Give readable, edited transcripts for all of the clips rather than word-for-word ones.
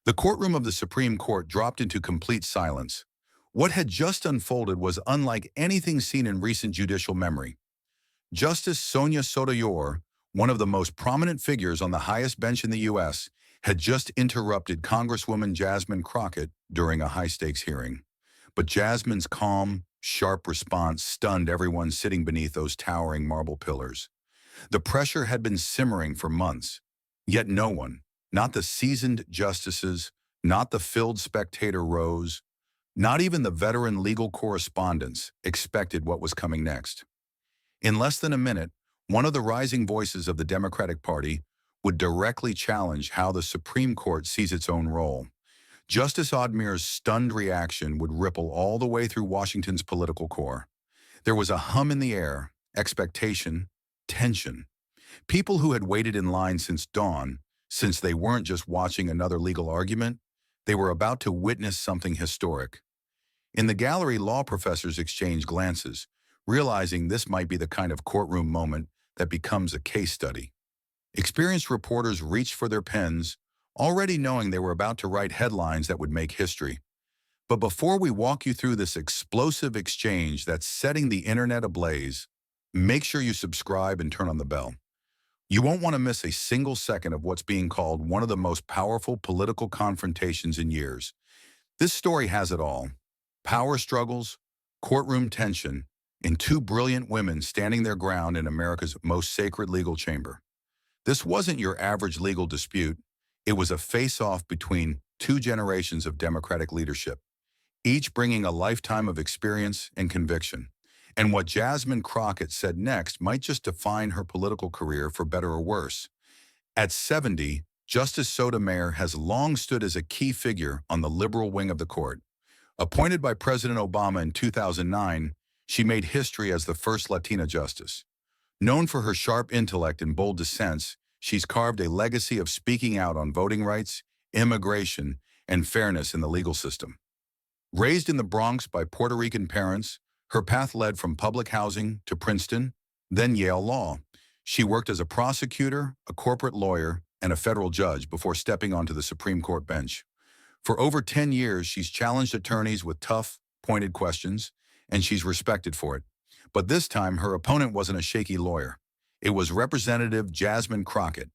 The courtroom of the Supreme Court dropped into complete silence. What had just unfolded was unlike anything seen in recent judicial memory. Justice Sonia Sotomayor, one of the most prominent figures on the highest bench in the U.S., had just interrupted Congresswoman Jasmine Crockett during a high-stakes hearing. But Jasmine's calm, sharp response stunned everyone sitting beneath those towering marble pillars. The pressure had been simmering for months, yet no one, not the seasoned justices, not the filled spectator rows, not even the veteran legal correspondents, expected what was coming next. In less than a minute, one of the rising voices of the Democratic Party would directly challenge how the Supreme Court sees its own role. Justice Odmer's stunned reaction would ripple all the way through Washington's political core. There was a hum in the air, expectation, tension. People who had waited in line since dawn, since they weren't just watching another legal argument, they were about to witness something historic. In the gallery, law professors exchanged glances, realizing this might be the kind of courtroom moment that becomes a case study. Experienced reporters reached for their pens, already knowing they were about to write headlines that would make history. But before we walk you through this explosive exchange that's setting the internet ablaze, make sure you subscribe and turn on the bell. You won't want to miss a single second of what's being called one of the most powerful political confrontations in years. This story has it all: power struggles, courtroom tension, and two brilliant women standing their ground in America's most sacred legal chamber. This wasn't your average legal dispute. It was a face-off between two generations of Democratic leadership, each bringing a lifetime of experience and conviction. And what Jasmine Crockett said next might just define her political career for better or worse. At 70, Justice Sotomayor has long stood as a key figure on the liberal wing of the court. Appointed by President Obama in 2009, she made history as the first Latina justice. Known for her sharp intellect and bold dissents, she's carved a legacy of speaking out on voting rights, immigration, and fairness in the legal system. Raised in the Bronx by Puerto Rican parents, her path led from public housing to Princeton, then Yale Law. She worked as a prosecutor, a corporate lawyer, and a federal judge before stepping onto the Supreme Court bench. For over 10 years, she's challenged attorneys with tough, pointed questions, and she's respected for it. But this time, her opponent wasn't a shaky lawyer. It was Representative Jasmine Crockett.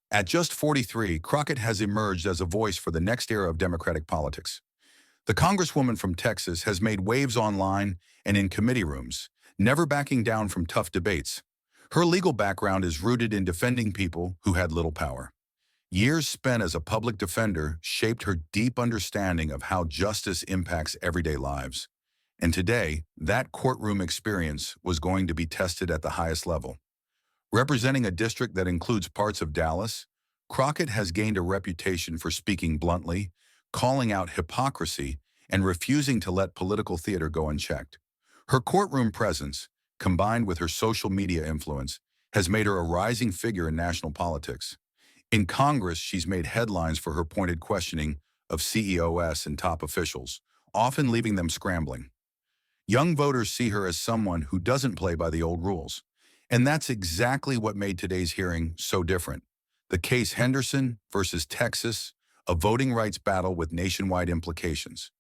At just 43, Crockett has emerged as a voice for the next era of Democratic politics. The Congresswoman from Texas has made waves online and in committee rooms, never backing down from tough debates. Her legal background is rooted in defending people who had little power. Years spent as a public defender shaped her deep understanding of how justice impacts everyday lives. And today, that courtroom experience was going to be tested at the highest level. Representing a district that includes parts of Dallas, Crockett has gained a reputation for speaking bluntly, calling out hypocrisy, and refusing to let political theater go unchecked. Her courtroom presence, combined with her social media influence, has made her a rising figure in national politics. In Congress, she's made headlines for her pointed questioning of CEOs and top officials, often leaving them scrambling. Young voters see her as someone who doesn't play by the old rules. And that's exactly what made today's hearing so different. The case Henderson versus Texas, a voting rights battle with nationwide implications.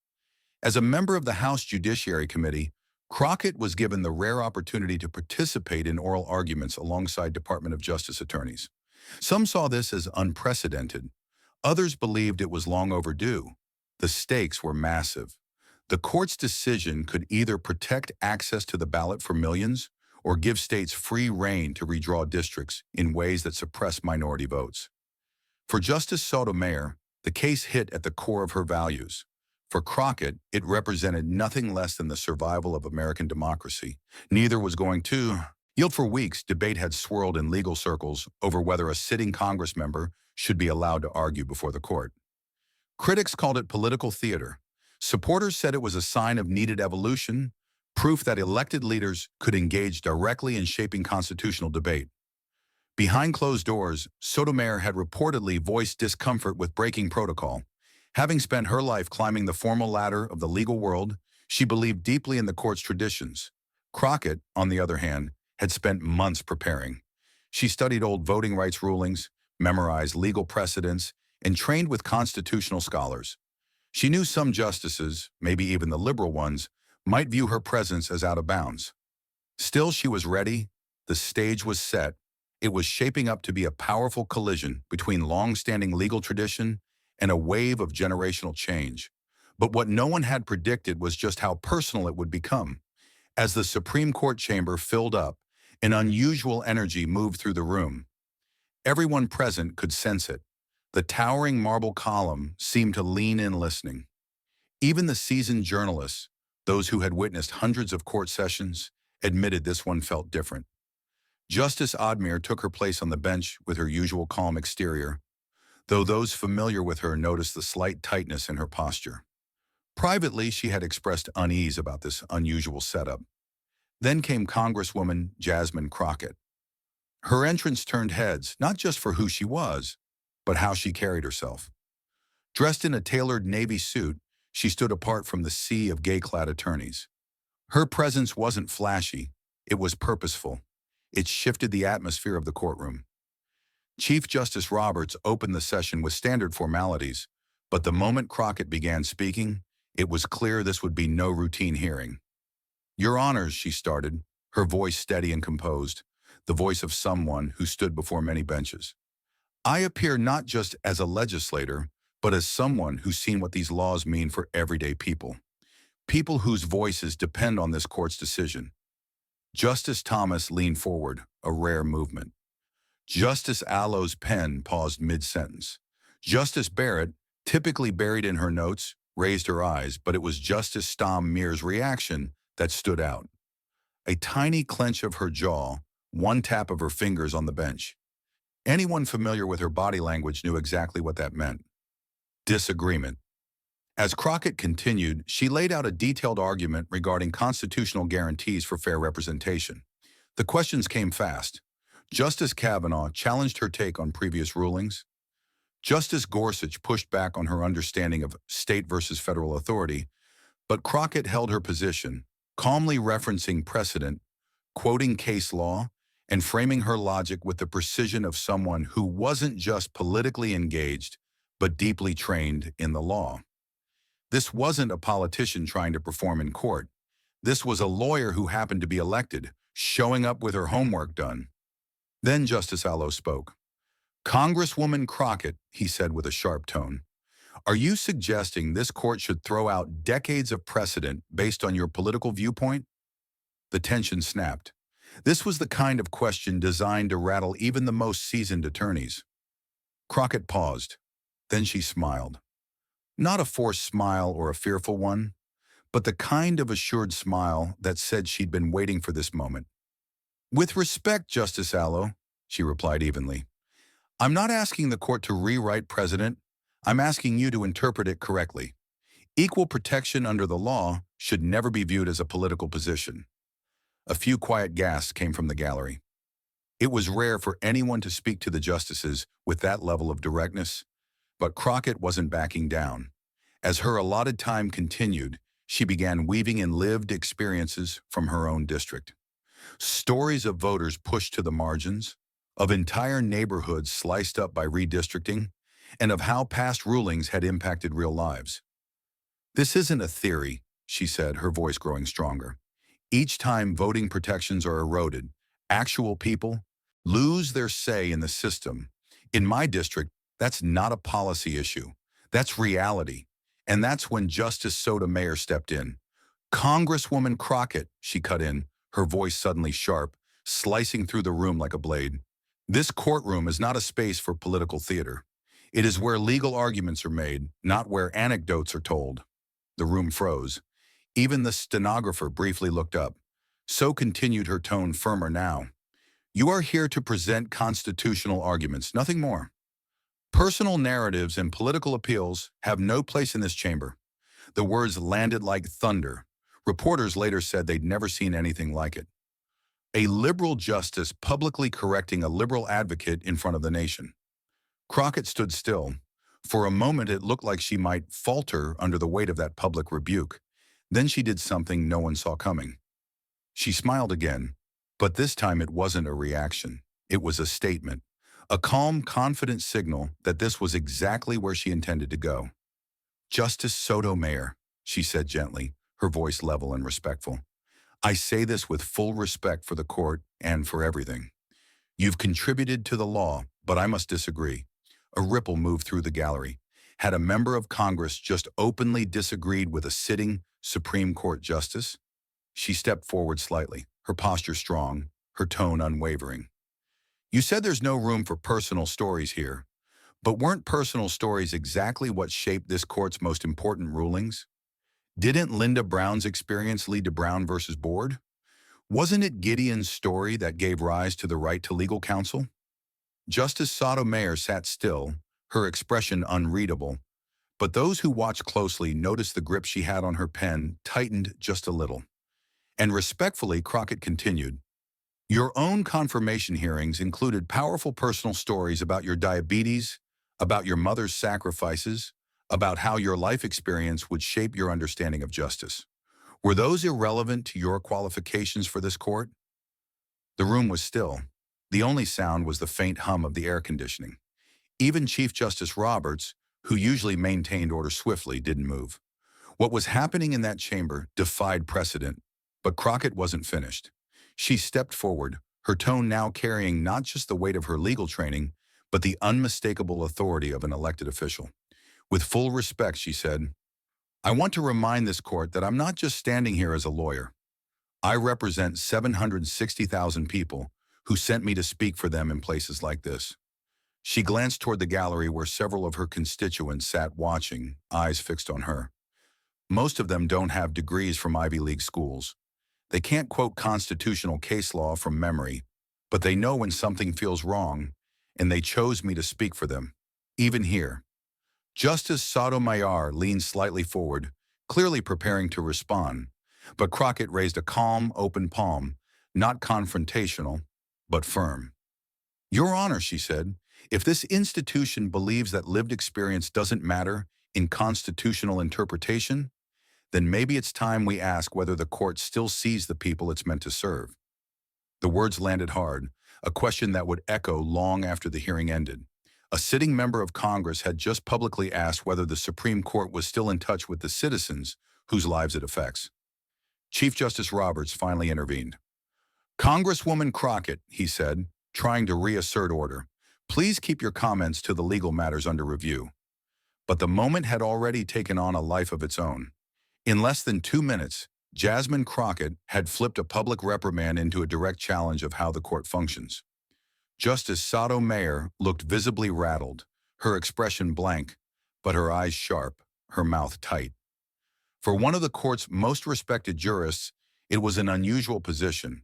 As a member of the House Judiciary Committee, Crockett was given the rare opportunity to participate in oral arguments alongside Department of Justice attorneys. Some saw this as unprecedented. Others believed it was long overdue. The stakes were massive. The court's decision could either protect access to the ballot for millions or give states free rein to redraw districts in ways that suppress minority votes. For Justice Sotomayor, the case hit at the core of her values. For Crockett, it represented nothing less than the survival of American democracy. Neither was going to yield. For weeks, debate had swirled in legal circles over whether a sitting Congress member should be allowed to argue before the court. Critics called it political theater. Supporters said it was a sign of needed evolution, proof that elected leaders could engage directly in shaping constitutional debate. Behind closed doors, Sotomayor had reportedly voiced discomfort with breaking protocol. Having spent her life climbing the formal ladder of the legal world, she believed deeply in the court's traditions. Crockett, on the other hand, had spent months preparing. She studied old voting rights rulings, memorized legal precedents, and trained with constitutional scholars. She knew some justices, maybe even the liberal ones, might view her presence as out of bounds. Still, she was ready. The stage was set. It was shaping up to be a powerful collision between long-standing legal tradition and a wave of generational change. But what no one had predicted was just how personal it would become. As the Supreme Court chamber filled up, an unusual energy moved through the room. Everyone present could sense it. The towering marble column seemed to lean in listening. Even the seasoned journalists, those who had witnessed hundreds of court sessions, admitted this one felt different. Justice Admir took her place on the bench with her usual calm exterior, though those familiar with her noticed the slight tightness in her posture. Privately, she had expressed unease about this unusual setup. Then came Congresswoman Jasmine Crockett. Her entrance turned heads, not just for who she was, but how she carried herself. Dressed in a tailored navy suit, she stood apart from the sea of gay-clad attorneys. Her presence wasn't flashy, it was purposeful. It shifted the atmosphere of the courtroom. Chief Justice Roberts opened the session with standard formalities, but the moment Crockett began speaking, it was clear this would be no routine hearing. "Your Honors," she started, her voice steady and composed, the voice of someone who stood before many benches. "I appear not just as a legislator, but as someone who's seen what these laws mean for everyday people. People whose voices depend on this court's decision." Justice Thomas leaned forward, a rare movement. Justice Allow's pen paused mid-sentence. Justice Barrett, typically buried in her notes, raised her eyes, but it was Justice Stom Mears' reaction that stood out. A tiny clench of her jaw, one tap of her fingers on the bench. Anyone familiar with her body language knew exactly what that meant. Disagreement. As Crockett continued, she laid out a detailed argument regarding constitutional guarantees for fair representation. The questions came fast. Justice Kavanaugh challenged her take on previous rulings. Justice Gorsuch pushed back on her understanding of state versus federal authority, but Crockett held her position, calmly referencing precedent, quoting case law, and framing her logic with the precision of someone who wasn't just politically engaged, but deeply trained in the law. This wasn't a politician trying to perform in court. This was a lawyer who happened to be elected, showing up with her homework done. Then Justice Allo spoke. "Congresswoman Crockett," he said with a sharp tone, "are you suggesting this court should throw out decades of precedent based on your political viewpoint?" The tension snapped. This was the kind of question designed to rattle even the most seasoned attorneys. Crockett paused. Then she smiled. Not a forced smile or a fearful one, but the kind of assured smile that said she'd been waiting for this moment. "With respect, Justice Allo," she replied evenly, "I'm not asking the court to rewrite precedent. I'm asking you to interpret it correctly. Equal protection under the law should never be viewed as a political position." A few quiet gasps came from the gallery. It was rare for anyone to speak to the justices with that level of directness, but Crockett wasn't backing down. As her allotted time continued, she began weaving in lived experiences from her own district. Stories of voters pushed to the margins, of entire neighborhoods sliced up by redistricting, and of how past rulings had impacted real lives. "This isn't a theory," she said, her voice growing stronger. "Each time voting protections are eroded, actual people lose their say in the system. In my district, that's not a policy issue. That's reality. And that's when Justice Sotomayor stepped in. "Congresswoman Crockett," she cut in, her voice suddenly sharp, slicing through the room like a blade. "This courtroom is not a space for political theater. It is where legal arguments are made, not where anecdotes are told." The room froze. Even the stenographer briefly looked up. So continued her tone firmer now. "You are here to present constitutional arguments, nothing more. Personal narratives and political appeals have no place in this chamber." The words landed like thunder. Reporters later said they'd never seen anything like it. A liberal justice publicly correcting a liberal advocate in front of the nation. Crockett stood still. For a moment it looked like she might falter under the weight of that public rebuke. Then she did something no one saw coming. She smiled again, but this time it wasn't a reaction. It was a statement. a calm, confident signal that this was exactly where she intended to go. "Justice Sotomayor," she said gently, her voice level and respectful. "I say this with full respect for the court and for everything. You've contributed to the law, but I must disagree." A ripple moved through the gallery. Had a member of Congress just openly disagreed with a sitting Supreme Court justice? She stepped forward slightly, her posture strong, her tone unwavering. "You said there's no room for personal stories here, but weren't personal stories exactly what shaped this court's most important rulings? Didn't Linda Brown's experience lead to Brown versus Board? Wasn't it Gideon's story that gave rise to the right to legal counsel?" Justice Sotomayor sat still, her expression unreadable, but those who watched closely noticed the grip she had on her pen tightened just a little. And respectfully, Crockett continued, "Your own confirmation hearings included powerful personal stories about your diabetes, about your mother's sacrifices, about how your life experience would shape your understanding of justice. Were those irrelevant to your qualifications for this court?" The room was still. The only sound was the faint hum of the air conditioning. Even Chief Justice Roberts, who usually maintained order swiftly, didn't move. What was happening in that chamber defied precedent, but Crockett wasn't finished. She stepped forward, her tone now carrying not just the weight of her legal training, but the unmistakable authority of an elected official. With full respect, she said, "I want to remind this court that I'm not just standing here as a lawyer. I represent 760,000 people who sent me to speak for them in places like this." She glanced toward the gallery where several of her constituents sat watching, eyes fixed on her. Most of them don't have degrees from Ivy League schools. They can't quote constitutional case law from memory, but they know when something feels wrong, and they chose me to speak for them, even here. Justice Sotomayor leaned slightly forward, clearly preparing to respond, but Crockett raised a calm, open palm, not confrontational, but firm. "Your Honor," she said, "if this institution believes that lived experience doesn't matter in constitutional interpretation, then maybe it's time we ask whether the court still sees the people it's meant to serve." The words landed hard, a question that would echo long after the hearing ended. A sitting member of Congress had just publicly asked whether the Supreme Court was still in touch with the citizens whose lives it affects. Chief Justice Roberts finally intervened. "Congresswoman Crockett," he said, trying to reassert order, "please keep your comments to the legal matters under review." But the moment had already taken on a life of its own. In less than 2 minutes, Jasmine Crockett had flipped a public reprimand into a direct challenge of how the court functions. Justice Sotomayor looked visibly rattled, her expression blank, but her eyes sharp, her mouth tight. For one of the court's most respected jurists, it was an unusual position,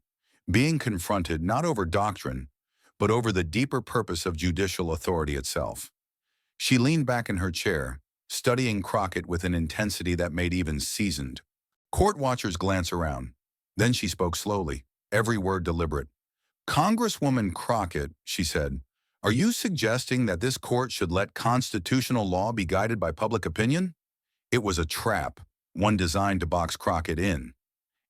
being confronted not over doctrine, but over the deeper purpose of judicial authority itself. She leaned back in her chair, studying Crockett with an intensity that made even seasoned court watchers glance around. Then she spoke slowly, every word deliberate. "Congresswoman Crockett," she said, "are you suggesting that this court should let constitutional law be guided by public opinion?" It was a trap, one designed to box Crockett in.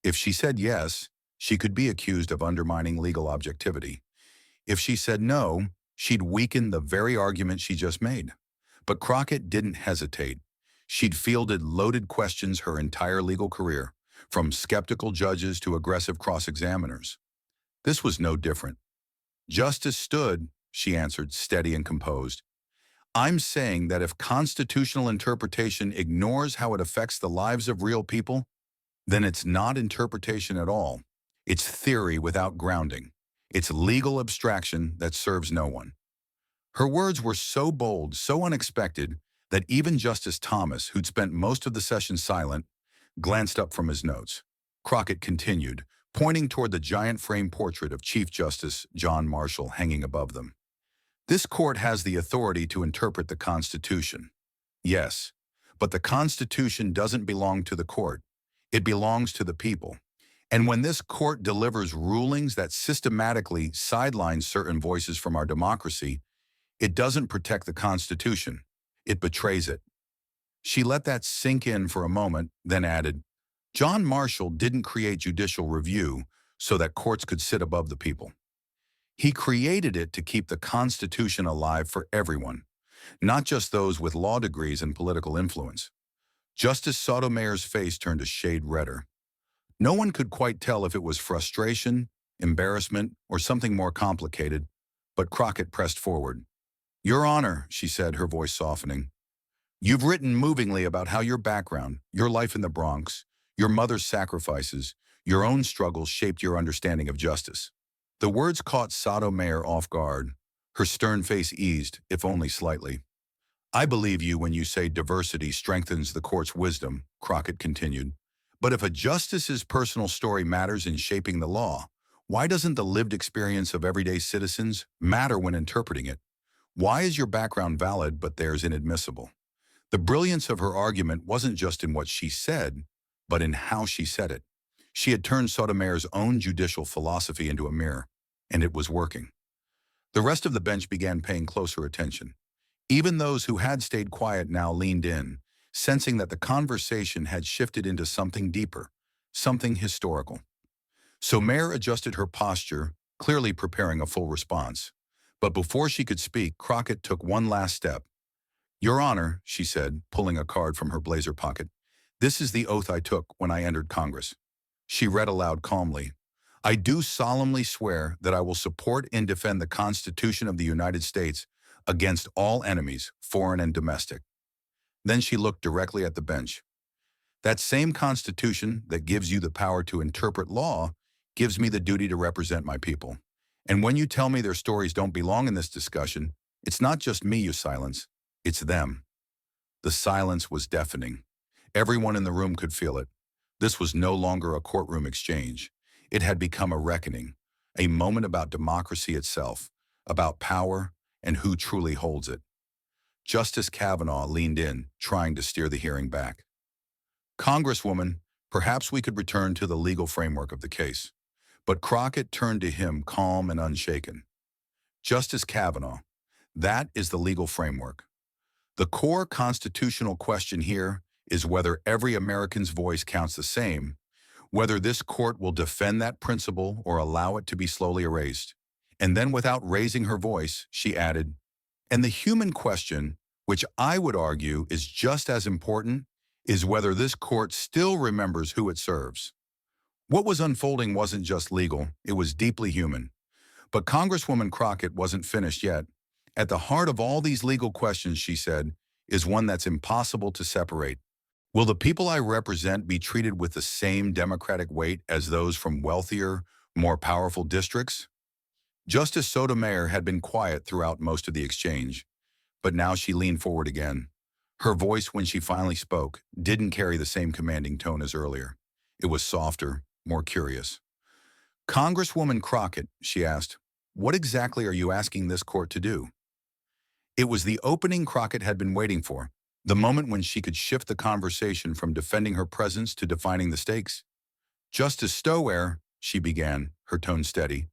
If she said yes, she could be accused of undermining legal objectivity. If she said no, she'd weaken the very argument she just made. But Crockett didn't hesitate. She'd fielded loaded questions her entire legal career, from skeptical judges to aggressive cross-examiners. This was no different. "Justice stood," she answered, steady and composed. "I'm saying that if constitutional interpretation ignores how it affects the lives of real people, then it's not interpretation at all. It's theory without grounding. It's legal abstraction that serves no one." Her words were so bold, so unexpected, that even Justice Thomas, who'd spent most of the session silent, glanced up from his notes. Crockett continued, pointing toward the giant frame portrait of Chief Justice John Marshall hanging above them. "This court has the authority to interpret the Constitution. Yes, but the Constitution doesn't belong to the court. It belongs to the people. And when this court delivers rulings that systematically sideline certain voices from our democracy, it doesn't protect the Constitution. It betrays it." She let that sink in for a moment, then added, "John Marshall didn't create judicial review so that courts could sit above the people. He created it to keep the Constitution alive for everyone, not just those with law degrees and political influence. Justice Sotomayor's face turned a shade redder. No one could quite tell if it was frustration, embarrassment, or something more complicated, but Crockett pressed forward. "Your Honor," she said, her voice softening, "you've written movingly about how your background, your life in the Bronx, your mother's sacrifices, your own struggles shaped your understanding of justice." The words caught Sotomayor off guard. Her stern face eased, if only slightly. "I believe you when you say diversity strengthens the court's wisdom," Crockett continued. "But if a justice's personal story matters in shaping the law, why doesn't the lived experience of everyday citizens matter when interpreting it? Why is your background valid but theirs inadmissible?" The brilliance of her argument wasn't just in what she said, but in how she said it. She had turned Sotomayor's own judicial philosophy into a mirror, and it was working. The rest of the bench began paying closer attention. Even those who had stayed quiet now leaned in, sensing that the conversation had shifted into something deeper, something historical. Sotomayor adjusted her posture, clearly preparing a full response. But before she could speak, Crockett took one last step. "Your Honor," she said, pulling a card from her blazer pocket, "this is the oath I took when I entered Congress." She read aloud calmly, "I do solemnly swear that I will support and defend the Constitution of the United States against all enemies, foreign and domestic." Then she looked directly at the bench. "That same Constitution that gives you the power to interpret law gives me the duty to represent my people. And when you tell me their stories don't belong in this discussion, it's not just me you silence, it's them." The silence was deafening. Everyone in the room could feel it. This was no longer a courtroom exchange. It had become a reckoning, a moment about democracy itself, about power and who truly holds it. Justice Kavanaugh leaned in, trying to steer the hearing back. "Congresswoman, perhaps we could return to the legal framework of the case." But Crockett turned to him calm and unshaken. "Justice Kavanaugh, that is the legal framework. The core constitutional question here is whether every American's voice counts the same, whether this court will defend that principle or allow it to be slowly erased." And then, without raising her voice, she added, "And the human question, which I would argue is just as important, is whether this court still remembers who it serves." What was unfolding wasn't just legal, it was deeply human. But Congresswoman Crockett wasn't finished yet. "At the heart of all these legal questions," she said, "is one that's impossible to separate. Will the people I represent be treated with the same democratic weight as those from wealthier, more powerful districts?" Justice Sotomayor had been quiet throughout most of the exchange, but now she leaned forward again. Her voice, when she finally spoke, didn't carry the same commanding tone as earlier. It was softer, more curious. "Congresswoman Crockett," she asked, "what exactly are you asking this court to do?" It was the opening Crockett had been waiting for, the moment when she could shift the conversation from defending her presence to defining the stakes. "Justice Sotomayor," she began, her tone steady,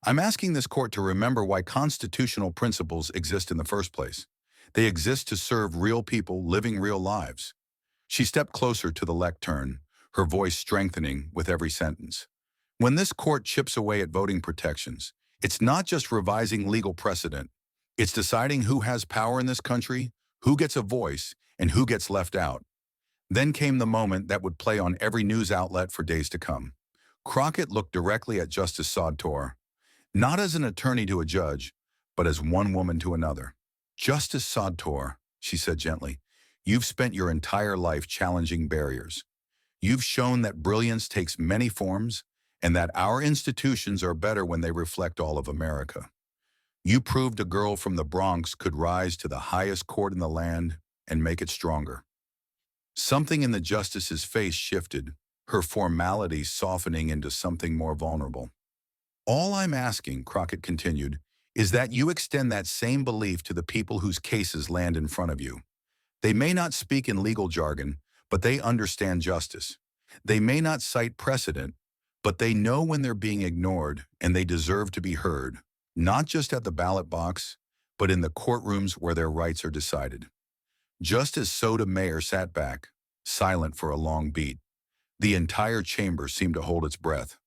"I'm asking this court to remember why constitutional principles exist in the first place. They exist to serve real people living real lives." She stepped closer to the lectern, her voice strengthening with every sentence. "When this court chips away at voting protections, it's not just revising legal precedent. It's deciding who has power in this country, who gets a voice, and who gets left out." Then came the moment that would play on every news outlet for days to come. Crockett looked directly at Justice Sotomayor, not as an attorney to a judge, but as one woman to another. "Justice Sotomayor," she said gently, "you've spent your entire life challenging barriers. You've shown that brilliance takes many forms and that our institutions are better when they reflect all of America. You proved a girl from the Bronx could rise to the highest court in the land and make it stronger." Something in the justice's face shifted, her formality softening into something more vulnerable. "All I'm asking," Crockett continued, "is that you extend that same belief to the people whose cases land in front of you. They may not speak in legal jargon, but they understand justice. They may not cite precedent, but they know when they're being ignored and they deserve to be heard, not just at the ballot box, but in the courtrooms where their rights are decided." Just as Sotomayor sat back, silent for a long beat, the entire chamber seemed to hold its breath.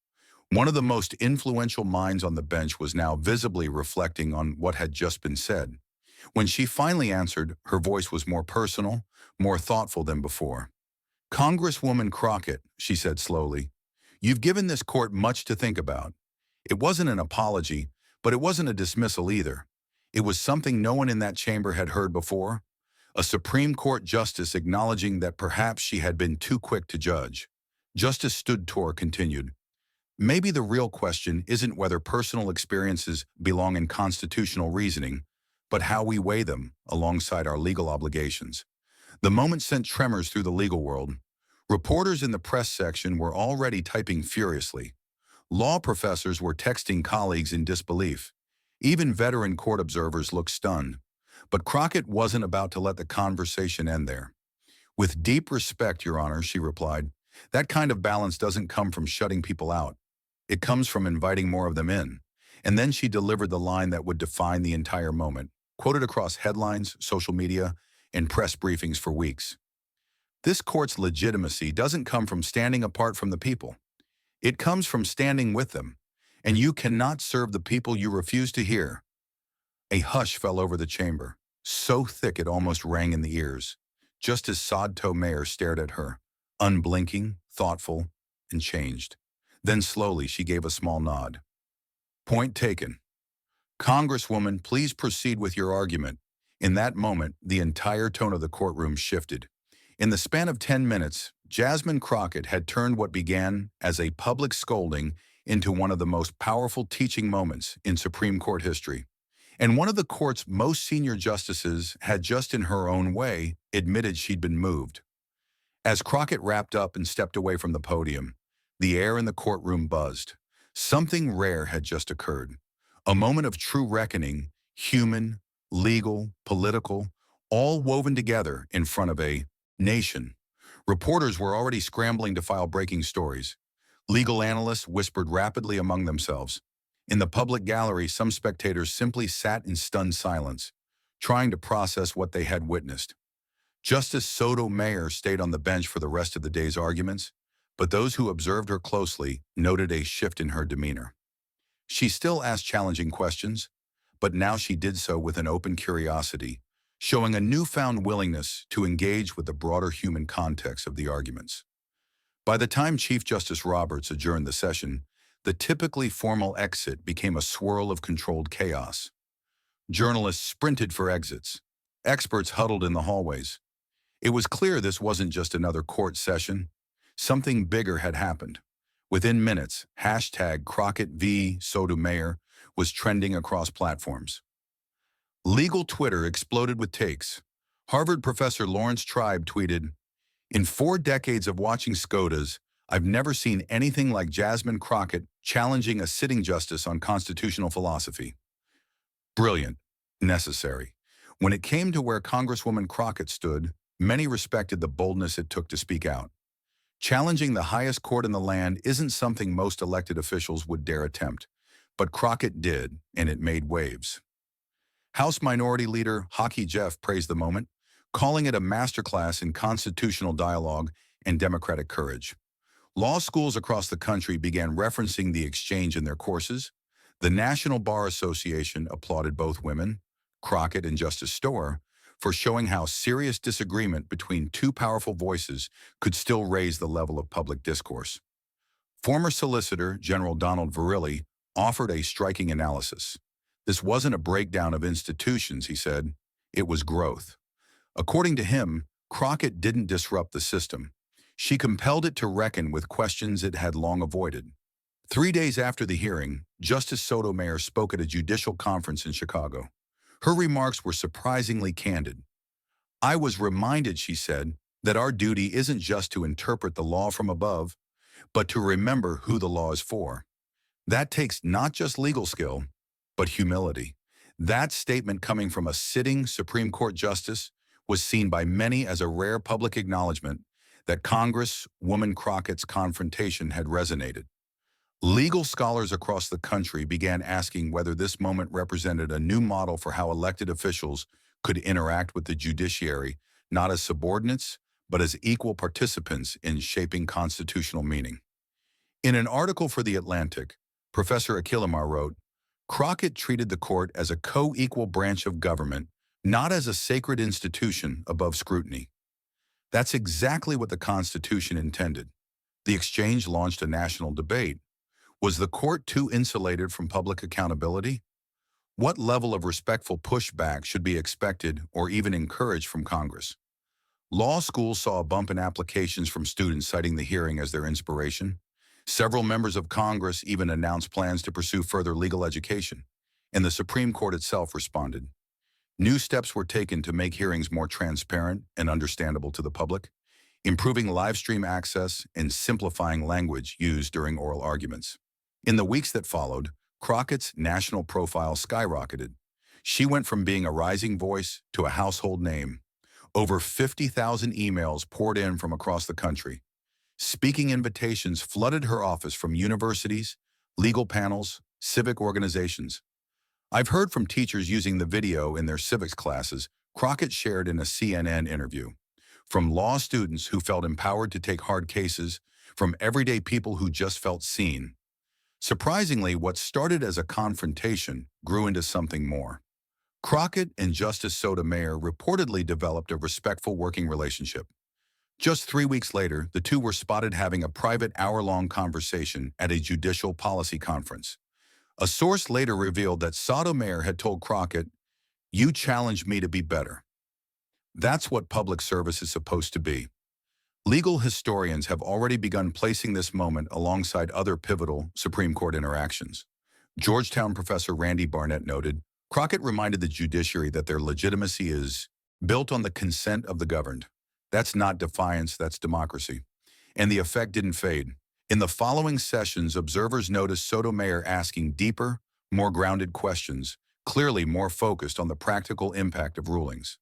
One of the most influential minds on the bench was now visibly reflecting on what had just been said. When she finally answered, her voice was more personal, more thoughtful than before. "Congresswoman Crockett," she said slowly, "you've given this court much to think about. It wasn't an apology, but it wasn't a dismissal either. It was something no one in that chamber had heard before, a Supreme Court justice acknowledging that perhaps she had been too quick to judge." Justice Stoudtor continued, "Maybe the real question isn't whether personal experiences belong in constitutional reasoning, but how we weigh them alongside our legal obligations." The moment sent tremors through the legal world. Reporters in the press section were already typing furiously. Law professors were texting colleagues in disbelief. Even veteran court observers looked stunned. But Crockett wasn't about to let the conversation end there. "With deep respect, Your Honor," she replied, "that kind of balance doesn't come from shutting people out. It comes from inviting more of them in." And then she delivered the line that would define the entire moment, quoted across headlines, social media, and press briefings for weeks. "This court's legitimacy doesn't come from standing apart from the people. It comes from standing with them. And you cannot serve the people you refuse to hear." A hush fell over the chamber, so thick it almost rang in the ears. Justice Sotomayor stared at her, unblinking, thoughtful, and changed. Then slowly she gave a small nod. "Point taken. Congresswoman, please proceed with your argument." In that moment, the entire tone of the courtroom shifted. In the span of 10 minutes, Jasmine Crockett had turned what began as a public scolding into one of the most powerful teaching moments in Supreme Court history. And one of the court's most senior justices had just in her own way admitted she'd been moved. As Crockett wrapped up and stepped away from the podium, the air in the courtroom buzzed. Something rare had just occurred. A moment of true reckoning, human, legal, political, all woven together in front of a nation. Reporters were already scrambling to file breaking stories. Legal analysts whispered rapidly among themselves. In the public gallery, some spectators simply sat in stunned silence, trying to process what they had witnessed. Justice Sotomayor stayed on the bench for the rest of the day's arguments, but those who observed her closely noted a shift in her demeanor. She still asked challenging questions, but now she did so with an open curiosity, showing a newfound willingness to engage with the broader human context of the arguments. By the time Chief Justice Roberts adjourned the session, the typically formal exit became a swirl of controlled chaos. Journalists sprinted for exits. Experts huddled in the hallways. It was clear this wasn't just another court session. Something bigger had happened. Within minutes, hashtag Crockett v. Sotomayor was trending across platforms. Legal Twitter exploded with takes. Harvard professor Lawrence Tribe tweeted, "In 4 decades of watching SCOTUS, I've never seen anything like Jasmine Crockett challenging a sitting justice on constitutional philosophy." Brilliant, necessary. When it came to where Congresswoman Crockett stood, many respected the boldness it took to speak out. Challenging the highest court in the land isn't something most elected officials would dare attempt, but Crockett did, and it made waves. House Minority Leader Hockey Jeff praised the moment, calling it a masterclass in constitutional dialogue and democratic courage. Law schools across the country began referencing the exchange in their courses. The National Bar Association applauded both women, Crockett and Justice Stower, for showing how serious disagreement between two powerful voices could still raise the level of public discourse. Former Solicitor General Donald Verrilli offered a striking analysis. "This wasn't a breakdown of institutions," he said. "It was growth." According to him, Crockett didn't disrupt the system. She compelled it to reckon with questions it had long avoided. 3 days after the hearing, Justice Sotomayor spoke at a judicial conference in Chicago. Her remarks were surprisingly candid. "I was reminded," she said, "that our duty isn't just to interpret the law from above, but to remember who the law is for. That takes not just legal skill, but humility." That statement, coming from a sitting Supreme Court justice, was seen by many as a rare public acknowledgement that Congresswoman Crockett's confrontation had resonated. Legal scholars across the country began asking whether this moment represented a new model for how elected officials could interact with the judiciary, not as subordinates, but as equal participants in shaping constitutional meaning. In an article for The Atlantic, Professor Akilamar wrote, Crockett treated the court as a co-equal branch of government, not as a sacred institution above scrutiny. That's exactly what the Constitution intended. The exchange launched a national debate. Was the court too insulated from public accountability? What level of respectful pushback should be expected or even encouraged from Congress? Law schools saw a bump in applications from students citing the hearing as their inspiration. Several members of Congress even announced plans to pursue further legal education, and the Supreme Court itself responded. New steps were taken to make hearings more transparent and understandable to the public, improving live stream access and simplifying language used during oral arguments. In the weeks that followed, Crockett's national profile skyrocketed. She went from being a rising voice to a household name. Over 50,000 emails poured in from across the country. Speaking invitations flooded her office from universities, legal panels, civic organizations. I've heard from teachers using the video in their civics classes Crockett shared in a CNN interview. From law students who felt empowered to take hard cases, from everyday people who just felt seen. Surprisingly, what started as a confrontation grew into something more. Crockett and Justice Sotomayor reportedly developed a respectful working relationship. Just 3 weeks later, the two were spotted having a private hour-long conversation at a judicial policy conference. A source later revealed that Sotomayor had told Crockett, "You challenged me to be better." That's what public service is supposed to be. Legal historians have already begun placing this moment alongside other pivotal Supreme Court interactions. Georgetown professor Randy Barnett noted, Crockett reminded the judiciary that their legitimacy is built on the consent of the governed. That's not defiance, that's democracy. And the effect didn't fade. In the following sessions, observers noticed Sotomayor asking deeper, more grounded questions, clearly more focused on the practical impact of rulings.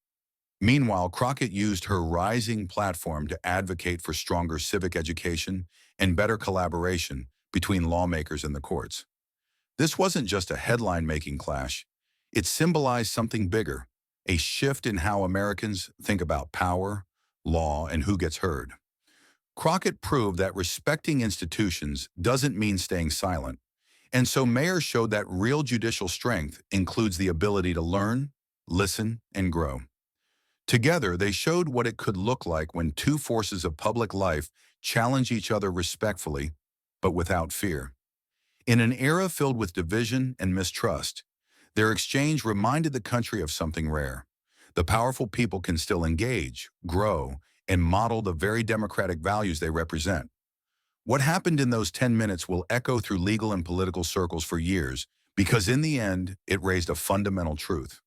Meanwhile, Crockett used her rising platform to advocate for stronger civic education and better collaboration between lawmakers and the courts. This wasn't just a headline-making clash. It symbolized something bigger, a shift in how Americans think about power, law, and who gets heard. Crockett proved that respecting institutions doesn't mean staying silent, and so Mayor showed that real judicial strength includes the ability to learn, listen, and grow. Together, they showed what it could look like when two forces of public life challenge each other respectfully, but without fear. In an era filled with division and mistrust, their exchange reminded the country of something rare. The powerful people can still engage, grow, and model the very democratic values they represent. What happened in those 10 minutes will echo through legal and political circles for years, because in the end, it raised a fundamental truth.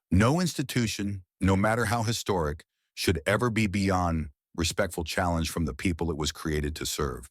No institution, no matter how historic, should ever be beyond respectful challenge from the people it was created to serve.